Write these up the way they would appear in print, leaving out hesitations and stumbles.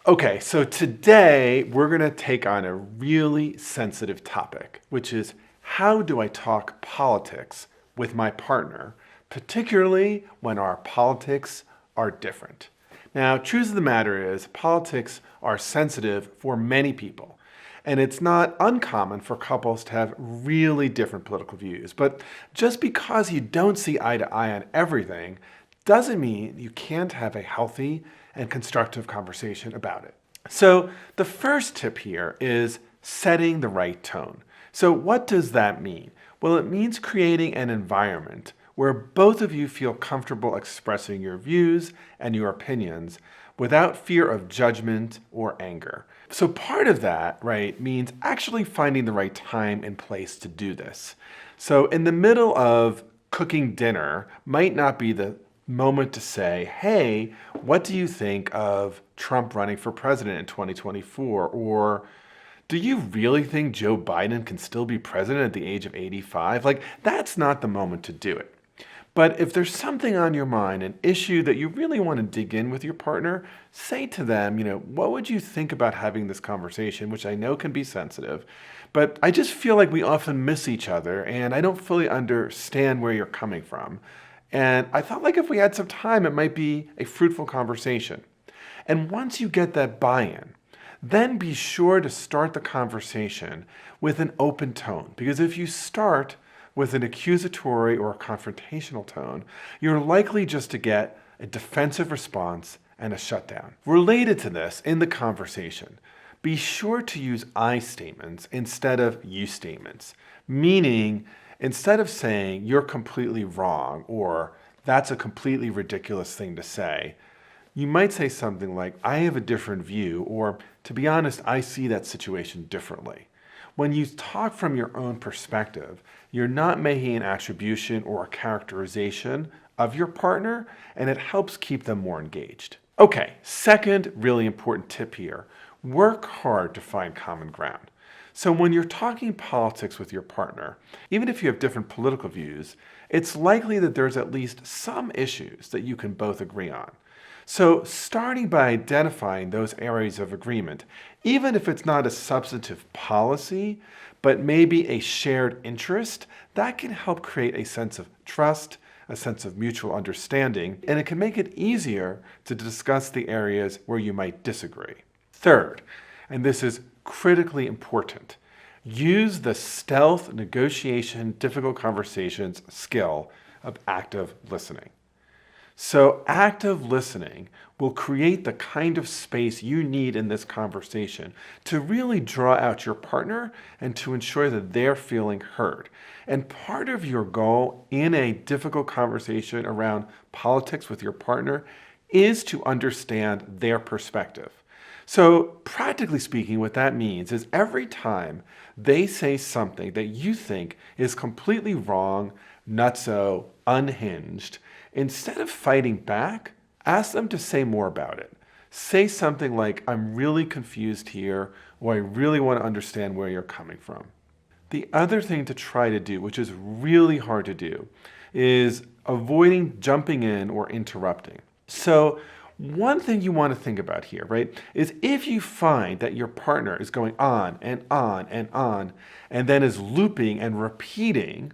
Okay, so today we're going to take on a really sensitive topic, which is how do I talk politics with my partner, particularly when our politics are different. Now, truth of the matter is, politics are sensitive for many people. And it's not uncommon for couples to have really different political views. But just because you don't see eye to eye on everything doesn't mean you can't have a healthy and constructive conversation about it. So the first tip here is setting the right tone. So what does that mean? Well, it means creating an environment where both of you feel comfortable expressing your views and your opinions without fear of judgment or anger. So part of that, right, means actually finding the right time and place to do this. So in the middle of cooking dinner might not be the moment to say, hey, what do you think of Trump running for president in 2024? Or do you really think Joe Biden can still be president at the age of 85? Like, that's not the moment to do it. But if there's something on your mind, an issue that you really want to dig in with your partner, say to them, what would you think about having this conversation, which I know can be sensitive, but I just feel like we often miss each other and I don't fully understand where you're coming from. And I felt like if we had some time, it might be a fruitful conversation. And once you get that buy-in, then be sure to start the conversation with an open tone. Because if you start with an accusatory or a confrontational tone, you're likely just to get a defensive response and a shutdown. Related to this, in the conversation, be sure to use I statements instead of you statements, meaning instead of saying you're completely wrong or that's a completely ridiculous thing to say, you might say something like, I have a different view, or to be honest, I see that situation differently. When you talk from your own perspective, you're not making an attribution or a characterization of your partner, and it helps keep them more engaged. Okay, second really important tip here, work hard to find common ground. So when you're talking politics with your partner, even if you have different political views, it's likely that there's at least some issues that you can both agree on. So starting by identifying those areas of agreement, even if it's not a substantive policy, but maybe a shared interest, that can help create a sense of trust, a sense of mutual understanding, and it can make it easier to discuss the areas where you might disagree. Third, and this is critically important, use the stealth negotiation difficult conversations skill of active listening. So active listening will create the kind of space you need in this conversation to really draw out your partner and to ensure that they're feeling heard. And part of your goal in a difficult conversation around politics with your partner is to understand their perspective. So practically speaking, what that means is every time they say something that you think is completely wrong, nutso, unhinged, instead of fighting back, ask them to say more about it. Say something like, I'm really confused here, or I really want to understand where you're coming from. The other thing to try to do, which is really hard to do, is avoiding jumping in or interrupting. So one thing you want to think about here, right, is if you find that your partner is going on and on and on, and then is looping and repeating,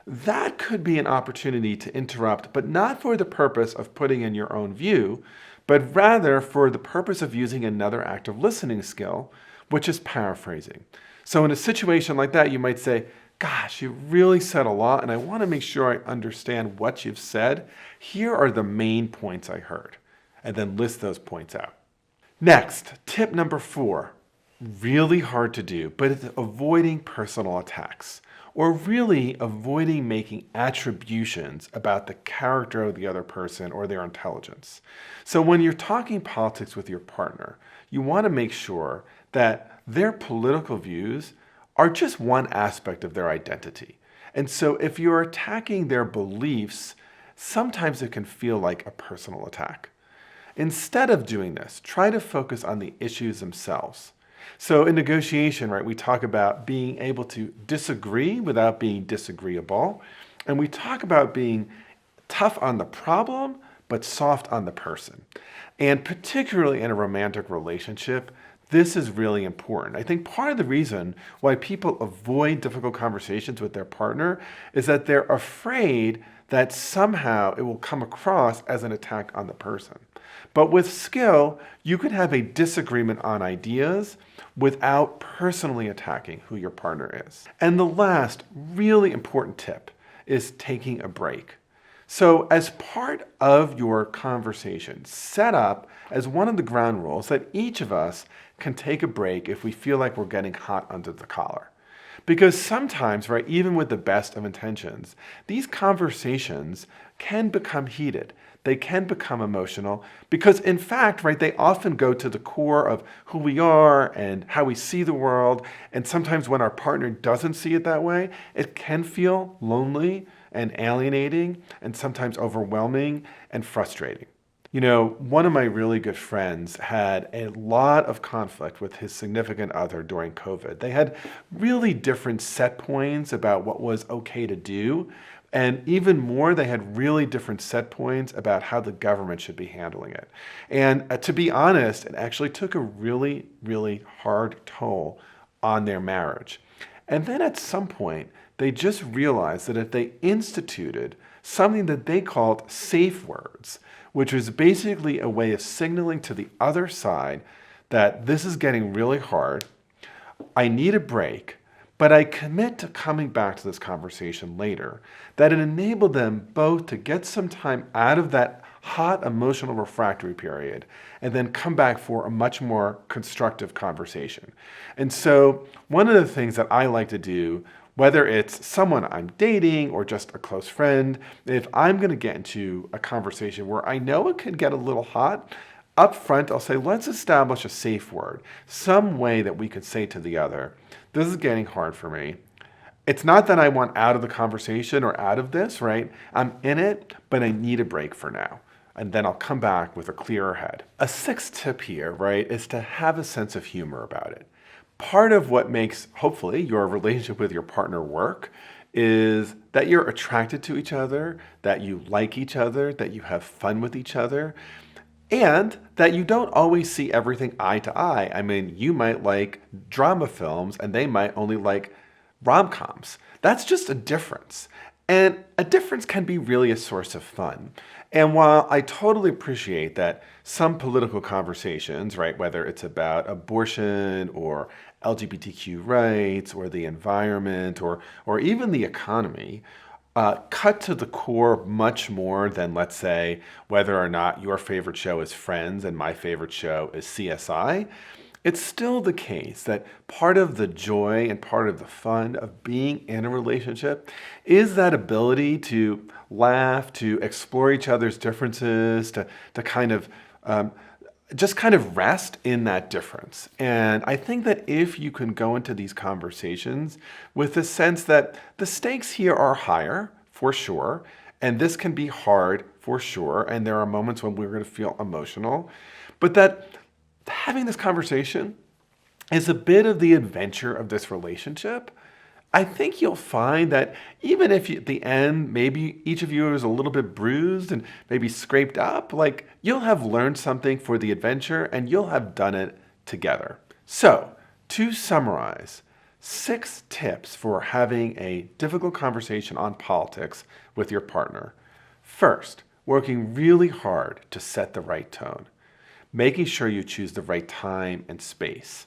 that could be an opportunity to interrupt, but not for the purpose of putting in your own view, but rather for the purpose of using another active listening skill, which is paraphrasing. So in a situation like that, you might say, gosh, you really said a lot, and I want to make sure I understand what you've said. Here are the main points I heard, and then list those points out. Next, tip number 4, really hard to do, but it's avoiding personal attacks, or really avoiding making attributions about the character of the other person or their intelligence. So when you're talking politics with your partner, you want to make sure that their political views are just one aspect of their identity. And so if you're attacking their beliefs, sometimes it can feel like a personal attack. Instead of doing this, try to focus on the issues themselves. So in negotiation, right, we talk about being able to disagree without being disagreeable. And we talk about being tough on the problem, but soft on the person. And particularly in a romantic relationship, this is really important. I think part of the reason why people avoid difficult conversations with their partner is that they're afraid that somehow it will come across as an attack on the person. But with skill, you can have a disagreement on ideas without personally attacking who your partner is. And the last really important tip is taking a break. So as part of your conversation, set up as one of the ground rules that each of us can take a break if we feel like we're getting hot under the collar. Because sometimes, right, even with the best of intentions, these conversations can become heated. They can become emotional because, in fact, right, they often go to the core of who we are and how we see the world. And sometimes when our partner doesn't see it that way, it can feel lonely and alienating and sometimes overwhelming and frustrating. You know, one of my really good friends had a lot of conflict with his significant other during COVID. They had really different set points about what was okay to do. And even more, they had really different set points about how the government should be handling it. And to be honest, it actually took a really, really hard toll on their marriage. And then at some point, they just realized that if they instituted something that they called safe words, which was basically a way of signaling to the other side that this is getting really hard, I need a break, but I commit to coming back to this conversation later, that it enabled them both to get some time out of that hot emotional refractory period and then come back for a much more constructive conversation. And so one of the things that I like to do, whether it's someone I'm dating or just a close friend, if I'm going to get into a conversation where I know it could get a little hot, up front I'll say, let's establish a safe word, some way that we could say to the other, this is getting hard for me. It's not that I want out of the conversation or out of this, right? I'm in it, but I need a break for now. And then I'll come back with a clearer head. A sixth tip here, right, is to have a sense of humor about it. Part of what makes, hopefully, your relationship with your partner work is that you're attracted to each other, that you like each other, that you have fun with each other, and that you don't always see everything eye to eye. I mean, you might like drama films and they might only like rom-coms. That's just a difference. And a difference can be really a source of fun. And while I totally appreciate that some political conversations, right, whether it's about abortion or LGBTQ rights or the environment or even the economy, cut to the core much more than, let's say, whether or not your favorite show is Friends and my favorite show is CSI, it's still the case that part of the joy and part of the fun of being in a relationship is that ability to laugh, to explore each other's differences, to kind of just kind of rest in that difference. And I think that if you can go into these conversations with the sense that the stakes here are higher, for sure, and this can be hard, for sure, and there are moments when we're going to feel emotional, but that having this conversation is a bit of the adventure of this relationship. I think you'll find that even if at the end, maybe each of you is a little bit bruised and maybe scraped up, like you'll have learned something for the adventure and you'll have done it together. So to summarize, 6 tips for having a difficult conversation on politics with your partner. First, working really hard to set the right tone, making sure you choose the right time and space.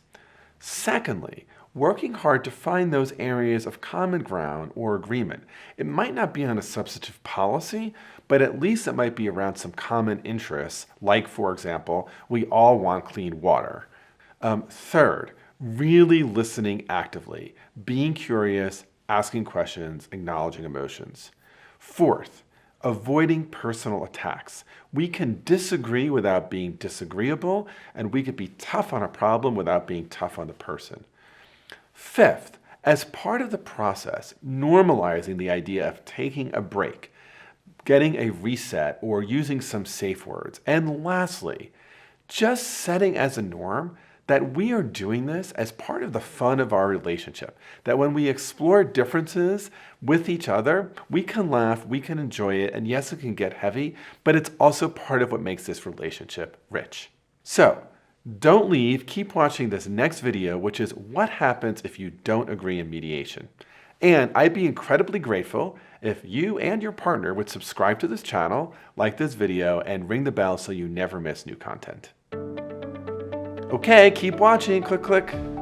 Secondly, working hard to find those areas of common ground or agreement. It might not be on a substantive policy, but at least it might be around some common interests, like, for example, we all want clean water. Third, really listening actively, being curious, asking questions, acknowledging emotions. Fourth, avoiding personal attacks. We can disagree without being disagreeable, and we could be tough on a problem without being tough on the person. Fifth, as part of the process, normalizing the idea of taking a break, getting a reset, or using some safe words. And lastly, just setting as a norm that we are doing this as part of the fun of our relationship. That when we explore differences with each other, we can laugh, we can enjoy it, and yes, it can get heavy, but it's also part of what makes this relationship rich. So, don't leave, keep watching this next video, which is what happens if you don't agree in mediation. And I'd be incredibly grateful if you and your partner would subscribe to this channel, like this video, and ring the bell so you never miss new content. Okay, keep watching, click, click.